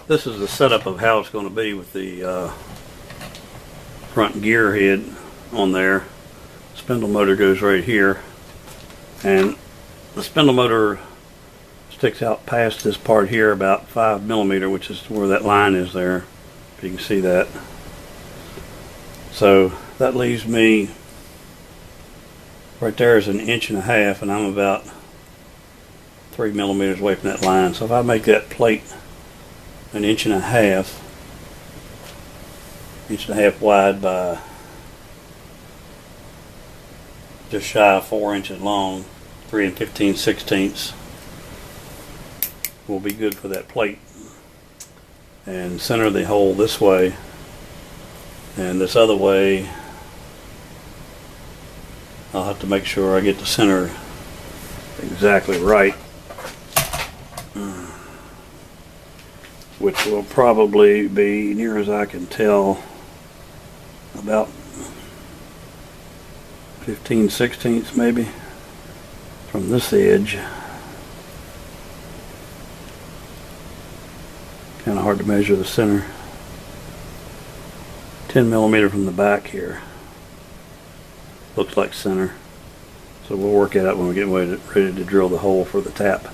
This is the setup of how it's going to be with the front gear head on there. Spindle motor goes right here, and the spindle motor sticks out past this part here about 5 millimeter, which is where that line is there, if you can see that. So that leaves me right there is 1.5 inches, and I'm about 3 millimeters away from that line. So if I make that plate 1.5 inches wide by just shy of 4 inches long, 3 15/16 will be good for that plate. And center the hole this way, and this other way I'll have to make sure I get the center exactly right, which will probably be, near as I can tell, about 15/16 maybe from this edge. Kind of hard to measure the center. 10 millimeter from the back here. Looks like center. So we'll work it out when we get ready to drill the hole for the tap.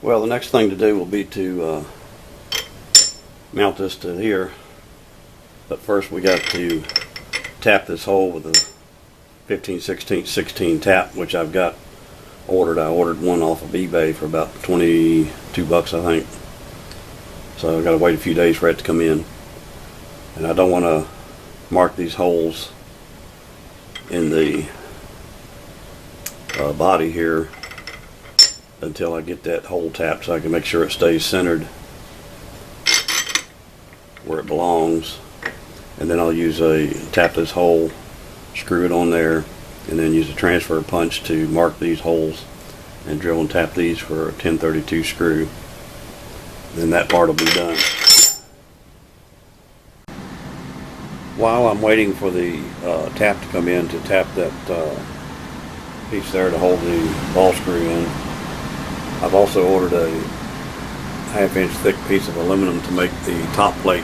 Well, the next thing to do will be to mount this to here, but first we got to tap this hole with a 15/16 tap, which I've got ordered. I ordered one off of eBay for about 22 bucks, I think. So I've got to wait a few days for it to come in, and I don't want to mark these holes in the body here until I get that hole tapped, so I can make sure it stays centered where it belongs. And then I'll use tap this hole, screw it on there, and then use a transfer punch to mark these holes and drill and tap these for a 1032 screw. Then that part will be done. While I'm waiting for the tap to come in to tap that piece there to hold the ball screw in, I've also ordered a 1/2 inch thick piece of aluminum to make the top plate,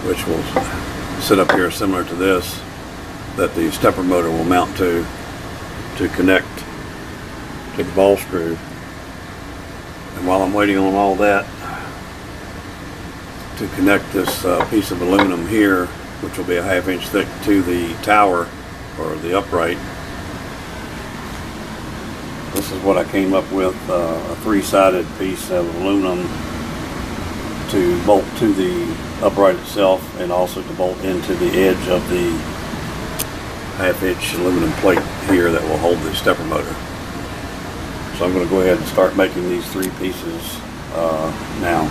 which will sit up here similar to this, that the stepper motor will mount to connect to the ball screw. And while I'm waiting on all that, to connect this piece of aluminum here, which will be a 1/2 inch thick, to the tower or the upright, this is what I came up with, a 3-sided piece of aluminum to bolt to the upright itself, and also to bolt into the edge of the 1/2 inch aluminum plate here that will hold the stepper motor. So I'm going to go ahead and start making these 3 pieces now.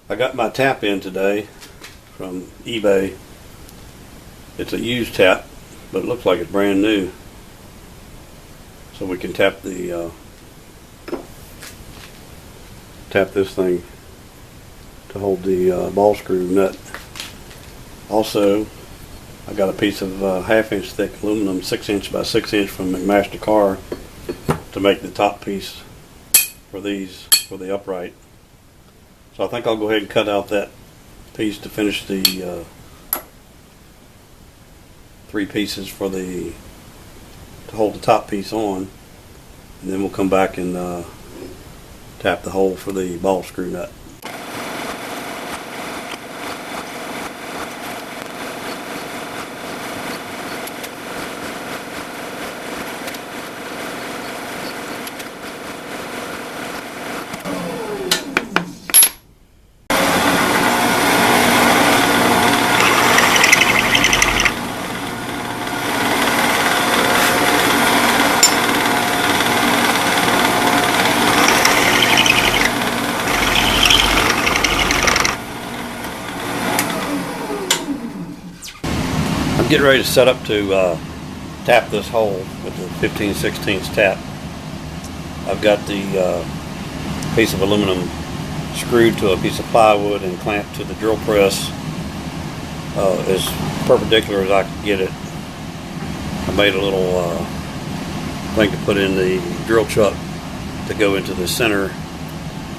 I got my tap in today from eBay. It's a used tap, but it looks like it's brand new. So we can tap the tap this thing to hold the ball screw nut. Also, I got a piece of 1/2 inch thick aluminum, 6 inch by 6 inch from McMaster Car, to make the top piece for these, for the upright. So I think I'll go ahead and cut out that piece to finish the 3 pieces for to hold the top piece on, and then we'll come back and tap the hole for the ball screw nut. I'm getting ready to set up to tap this hole with the 15/16 tap. I've got the piece of aluminum screwed to a piece of plywood and clamped to the drill press as perpendicular as I could get it. I made a little thing to put in the drill chuck to go into the center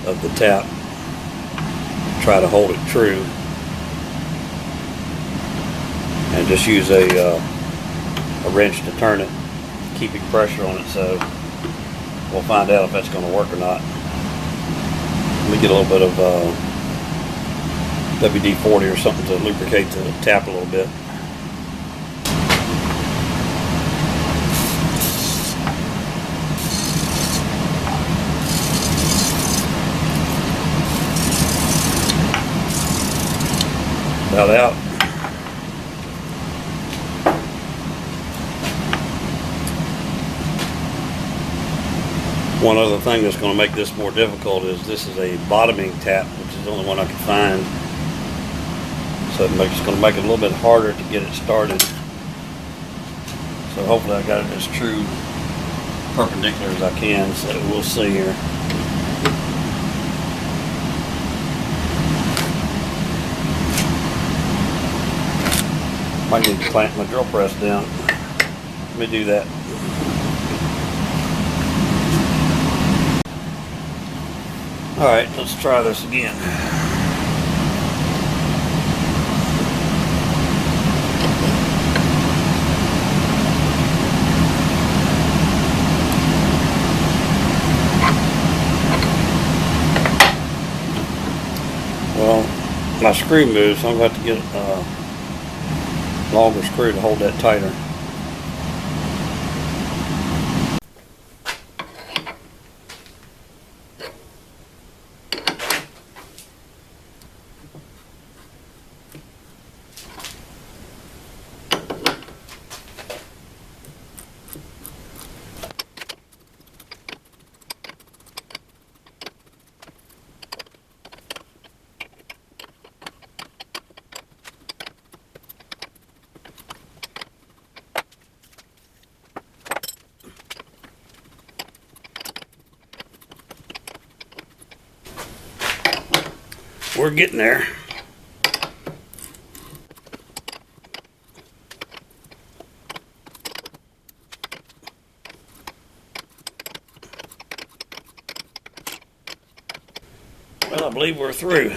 of the tap. Try to hold it true, and just use a wrench to turn it, keeping pressure on it. So we'll find out if that's going to work or not. Let me get a little bit of WD-40 or something to lubricate the tap a little bit. About out. One other thing that's going to make this more difficult is this is a bottoming tap, which is the only one I can find. So it's going to make it a little bit harder to get it started. So hopefully I got it as true perpendicular as I can, so we'll see here. Might need to clamp my drill press down. Let me do that. Alright, let's try this again. Well, my screw moves, so I'm going to have to get a longer screw to hold that tighter. We're getting there. Well, I believe we're through.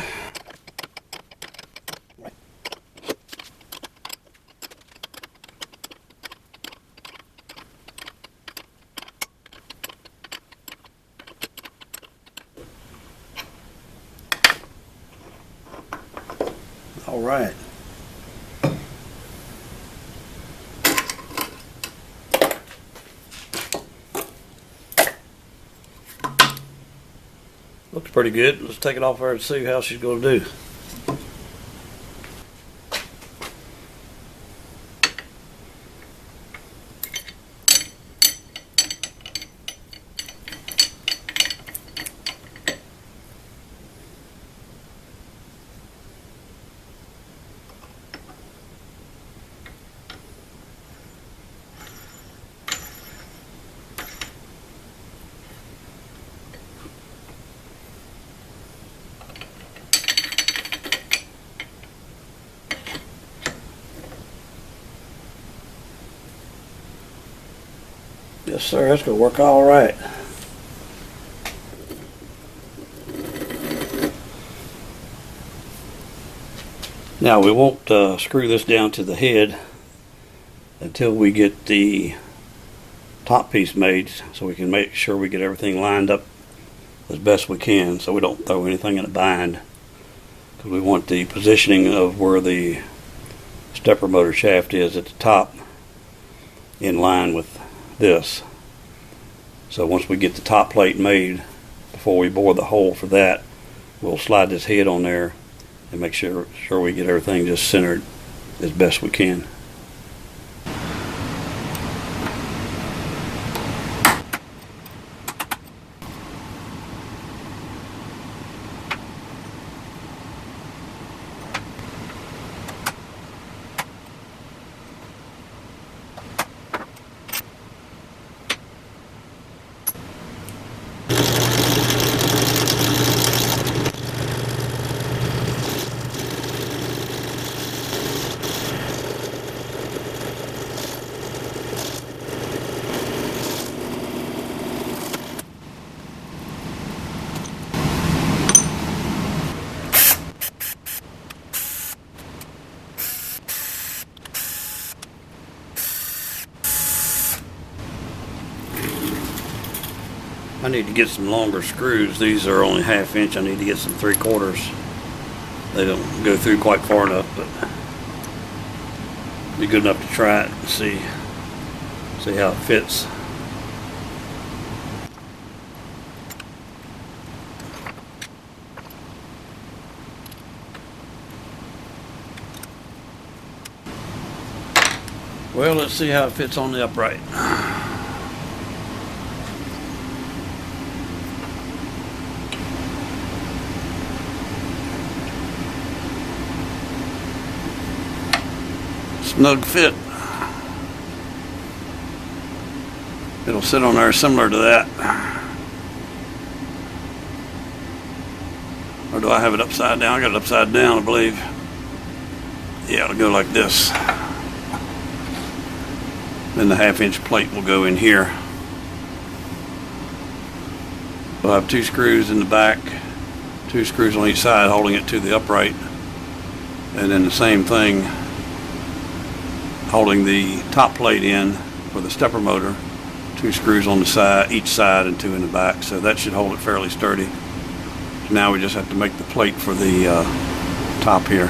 All right. Looks pretty good. Let's take it off her and see how she's going to do. Yes, sir. That's going to work all right. Now, we won't screw this down to the head until we get the top piece made, so we can make sure we get everything lined up as best we can, so we don't throw anything in a bind. Because we want the positioning of where the stepper motor shaft is at the top in line with this. So once we get the top plate made, before we bore the hole for that, we'll slide this head on there and make sure we get everything just centered as best we can. I need to get some longer screws. These are only 1/2 inch. I need to get some 3/4. They don't go through quite far enough, but be good enough to try it and see how it fits. Well, let's see how it fits on the upright. Snug fit. It'll sit on there similar to that. Or do I have it upside down? I got it upside down, I believe. Yeah, it'll go like this. Then the 1/2 inch plate will go in here. We'll have 2 screws in the back, 2 screws on each side holding it to the upright, and then the same thing holding the top plate in for the stepper motor, 2 screws on the side, each side, and 2 in the back. So that should hold it fairly sturdy. Now we just have to make the plate for the top here.